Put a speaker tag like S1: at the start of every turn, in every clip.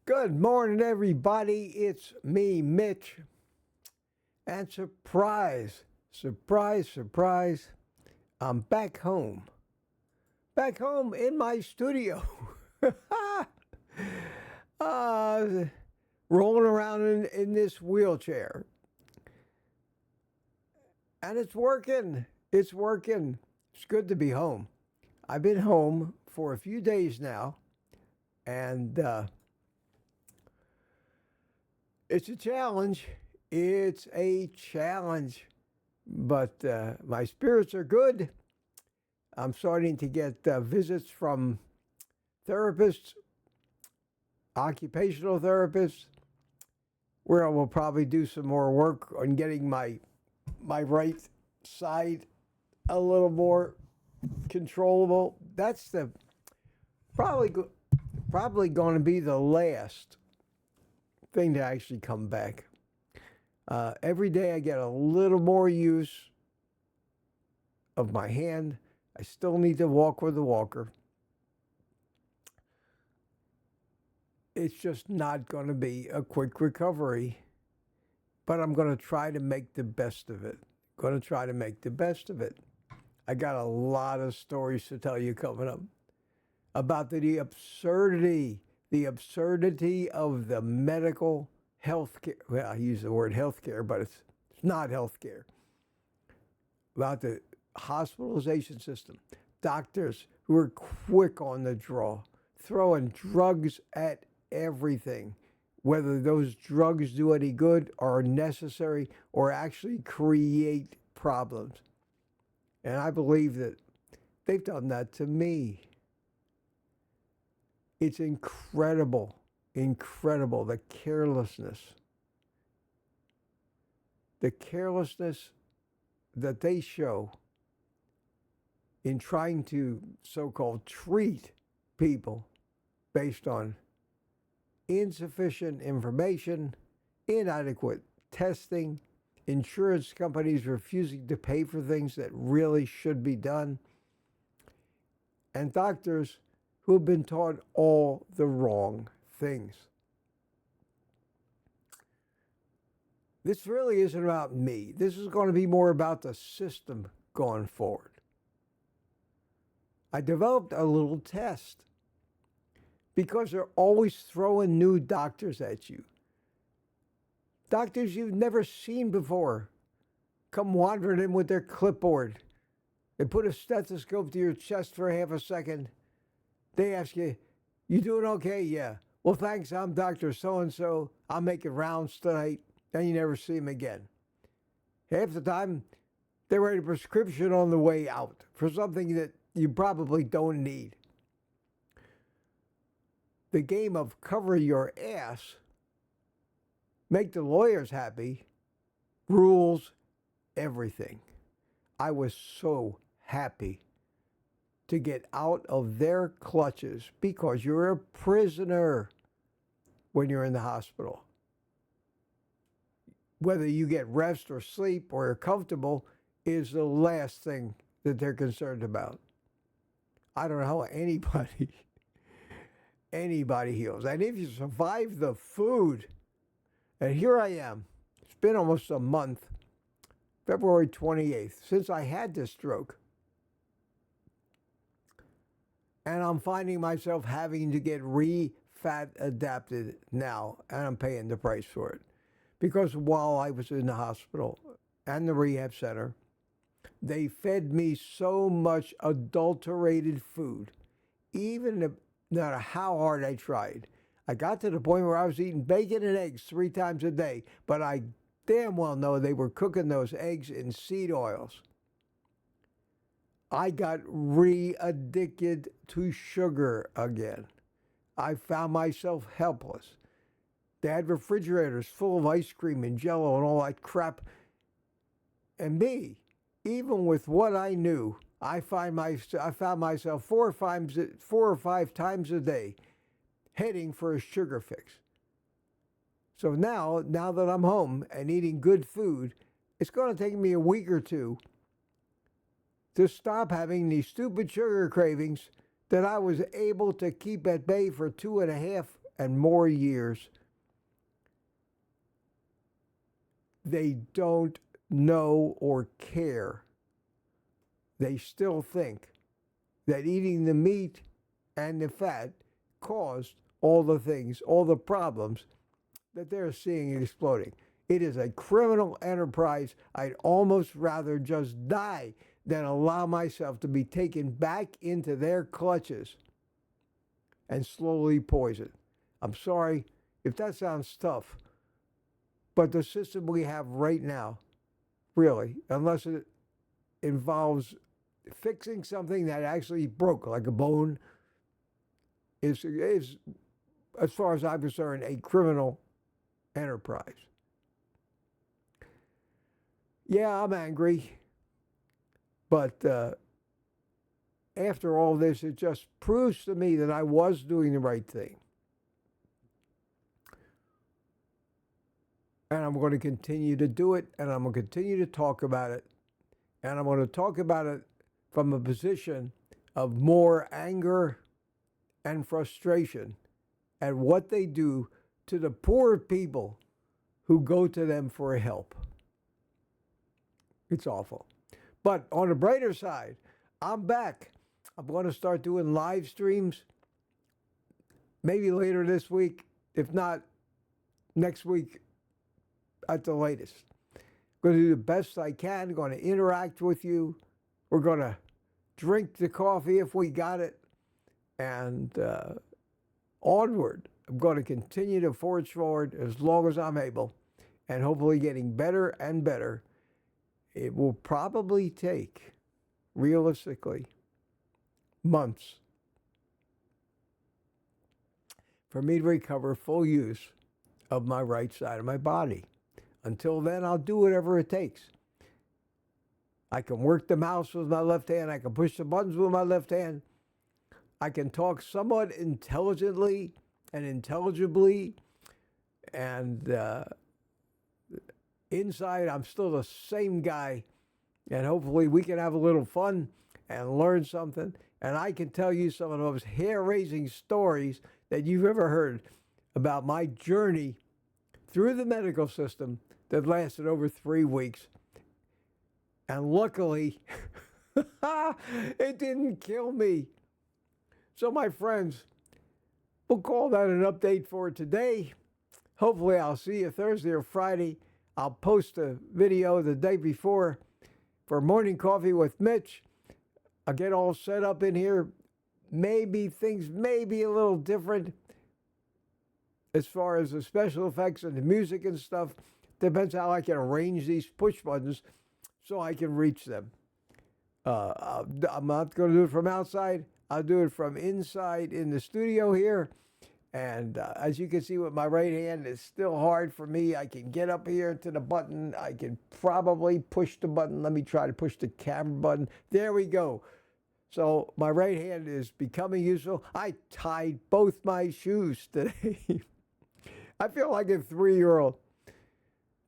S1: Good morning, everybody. It's me, Mitch. And surprise, surprise, surprise, I'm back home. Back home in my studio. uh, Rolling around in this wheelchair. And it's working. It's working. It's good to be home. I've been home for a few days now. And it's a challenge. It's a challenge. But my spirits are good. I'm starting to get visits from therapists, occupational therapists, where I will probably do some more work on getting my right side a little more controllable. That's the probably going to be the last thing to actually come back. Every day I get a little more use of my hand. I still need to walk with a walker. It's just not going to be a quick recovery, but I'm going to try to make the best of it. Going to try to make the best of it. I got a lot of stories to tell you coming up about the absurdity of the medical health care. Well, I use the word health care, but it's not health care. About the hospitalization system. Doctors who are quick on the draw, throwing drugs at everything, whether those drugs do any good or are necessary or actually create problems. And I believe that they've done that to me. It's incredible the carelessness that they show in trying to so-called treat people based on insufficient information, inadequate testing, insurance companies refusing to pay for things that really should be done, and doctors who have been taught all the wrong things. This really isn't about me. This is going to be more about the system going forward. I developed a little test because they're always throwing new doctors at you. Doctors you've never seen before come wandering in with their clipboard. They put a stethoscope to your chest for half a second. They ask you, "You doing okay?" "Yeah." "Well, thanks, I'm Dr. So-and-so. I'm making rounds tonight." Then you never see them again. Half the time, they write a prescription on the way out for something that you probably don't need. The game of cover your ass, make the lawyers happy, rules everything. I was so happy to get out of their clutches because you're a prisoner when you're in the hospital. Whether you get rest or sleep or are comfortable is the last thing that they're concerned about. I don't know how anybody heals. And if you survive the food, and here I am, it's been almost a month, February 28th, since I had this stroke. And I'm finding myself having to get fat adapted now, and I'm paying the price for it. Because while I was in the hospital and the rehab center, they fed me so much adulterated food, even no matter how hard I tried. I got to the point where I was eating bacon and eggs 3 times a day, but I damn well know they were cooking those eggs in seed oils. I got re-addicted to sugar again. I found myself helpless. They had refrigerators full of ice cream and Jell-O and all that crap. And me, even with what I knew, I found myself 4 or 5 times a day heading for a sugar fix. So now that I'm home and eating good food, it's going to take me a week or two to stop having these stupid sugar cravings that I was able to keep at bay for 2.5 and more years, they don't know or care. They still think that eating the meat and the fat caused all the things, all the problems that they're seeing exploding. It is a criminal enterprise. I'd almost rather just die than allow myself to be taken back into their clutches and slowly poisoned. I'm sorry if that sounds tough, but the system we have right now, really, unless it involves fixing something that actually broke, like a bone, is as far as I'm concerned, a criminal enterprise. Yeah, I'm angry, but after all this, it just proves to me that I was doing the right thing. And I'm going to continue to do it, and I'm going to continue to talk about it. And I'm going to talk about it from a position of more anger and frustration at what they do to the poor people who go to them for help. It's awful. But on the brighter side, I'm back. I'm going to start doing live streams maybe later this week, if not next week at the latest. I'm going to do the best I can. I'm going to interact with you. We're going to drink the coffee if we got it. And onward. I'm going to continue to forge forward as long as I'm able, and hopefully getting better and better. It will probably take, realistically, months for me to recover full use of my right side of my body. Until then, I'll do whatever it takes. I can work the mouse with my left hand. I can push the buttons with my left hand. I can talk somewhat intelligently and intelligibly. And inside, I'm still the same guy. And hopefully we can have a little fun and learn something. And I can tell you some of those hair-raising stories that you've ever heard about my journey through the medical system that lasted over 3 weeks. And luckily, it didn't kill me. So my friends, we'll call that an update for today. Hopefully I'll see you Thursday or Friday. I'll post a video the day before for Morning Coffee with Mitch. I'll get all set up in here. Maybe things may be a little different as far as the special effects and the music and stuff. Depends how I can arrange these push buttons so I can reach them. I'm not going to do it from outside. I'll do it from inside in the studio here. And as you can see with my right hand, it's still hard for me. I can get up here to the button. I can probably push the button. Let me try to push the camera button. There we go. So my right hand is becoming useful. I tied both my shoes today. I feel like a 3-year-old.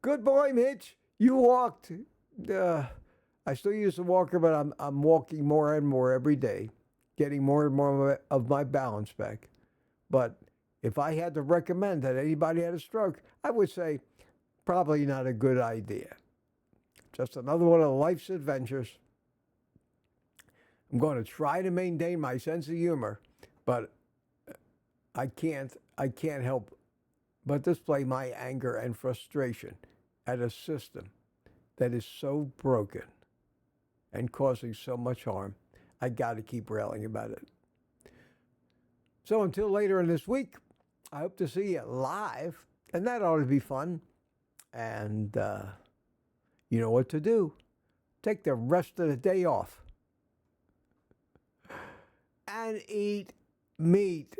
S1: Good boy, Mitch. You walked. I still use the walker, but I'm walking more and more every day, getting more and more of my balance back. But if I had to recommend that anybody had a stroke, I would say probably not a good idea. Just another one of life's adventures. I'm going to try to maintain my sense of humor, but I can't help but display my anger and frustration at a system that is so broken and causing so much harm. I got to keep railing about it. So until later in this week, I hope to see you live, and that ought to be fun. And you know what to do. Take the rest of the day off and eat meat.